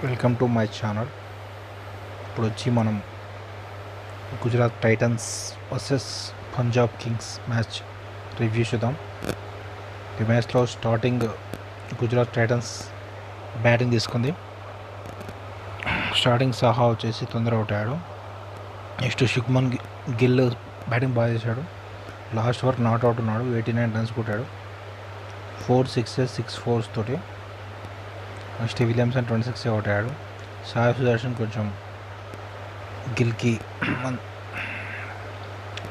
Welcome to my channel. ఇప్పుడు వచ్చి మనం Gujarat Titans versus Punjab Kings match review చూద్దాం. ఈ మ్యాచ్లో స్టార్టింగ్ గుజరాత్ టైటన్స్ బ్యాటింగ్ తీసుకుంది. స్టార్టింగ్ సాహా వచ్చేసి తొందర అవుట్ అయ్యాడు. నెక్స్ట్ శుభ్మన్ గిల్ బ్యాటింగ్ బాగా చేశాడు. లాస్ట్ వరకు నాట్ అవుట్ ఉన్నాడు. 89 రన్స్ కొట్టాడు. 4 6s 6 4s తోటి. నెక్స్ట్ విలియమ్సన్ 26 అవుట్ అయ్యాడు. సాయి సుదర్శన్ కొంచెం గిల్కి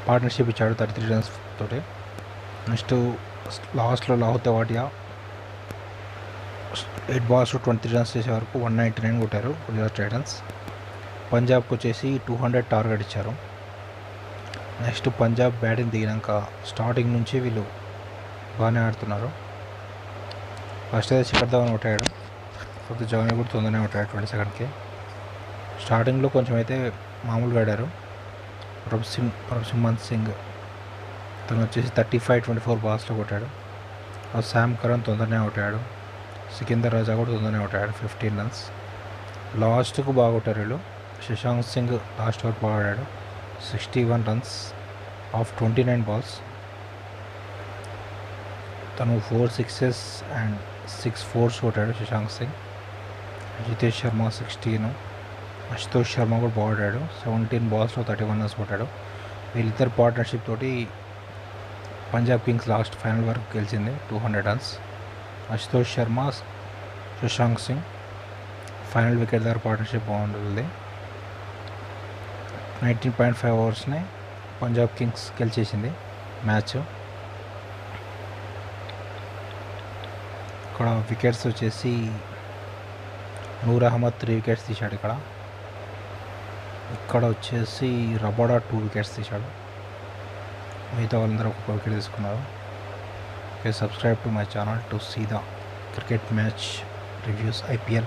పార్ట్నర్షిప్ ఇచ్చాడు 33 రన్స్ తోటి. నెక్స్ట్ లాస్ట్లో లాహుత్ వాటియా 8 balls 23 రన్స్ చేసే వరకు 199 కొట్టారు గుజరాత్ టైటన్స్. పంజాబ్కి వచ్చేసి 200 టార్గెట్ ఇచ్చారు. నెక్స్ట్ పంజాబ్ బ్యాటింగ్ దిగినాక స్టార్టింగ్ నుంచి వీళ్ళు బాగానే ఆడుతున్నారు. ఫస్ట్ అయితే శిఖర్ ధవన్ అవుట్ అయ్యాడు. కొద్ది జగన్ కూడా తొందరనే అవుట్ అయ్యాడు 22కి. స్టార్టింగ్లో కొంచెం అయితే మామూలుగా ఆడారు. ప్రభ్సిమన్ సింగ్ తను వచ్చేసి 35-24 balls కొట్టాడు. శామ్ కరణ్ తొందరనే అవుట్ అయ్యాడు. సికిందర్ రాజా కూడా తొందరనే అవుట్ అయ్యాడు 15 runs. లాస్ట్కు బాగా కొట్టారు వీళ్ళు. శశాంక్ సింగ్ లాస్ట్ వరకు బాగా ఆడాడు. 61 runs ఆఫ్ 29 balls. తను 4 6s అండ్ 6 4s కొట్టాడు శశాంక్ సింగ్. జితేష్ శర్మ 16. అశుతోష్ శర్మ కూడా బాగా ఆడాడు. 17 balls 31 runs కొట్టాడు. వీళ్ళిద్దరు పార్ట్నర్షిప్ తోటి పంజాబ్ కింగ్స్ లాస్ట్ ఫైనల్ వరకు గెలిచింది 200 runs. Ashutosh Sharma Shashank Singh final wicket దగ్గర పార్ట్నర్షిప్ బాగుంటుంది. 19.5 ఓవర్స్ని పంజాబ్ కింగ్స్ గెలిచేసింది మ్యాచ్. ఇక్కడ వికెట్స్ వచ్చేసి నూర్ అహ్మద్ 3 wickets తీశాడు. ఇక్కడ వచ్చేసి రబాడా 2 wickets తీశాడు. మిగతా వాళ్ళందరూ ఒక్కొక్క వికెట్ తీసుకున్నారు. Okay, subscribe to my channel to see the cricket match reviews IPL.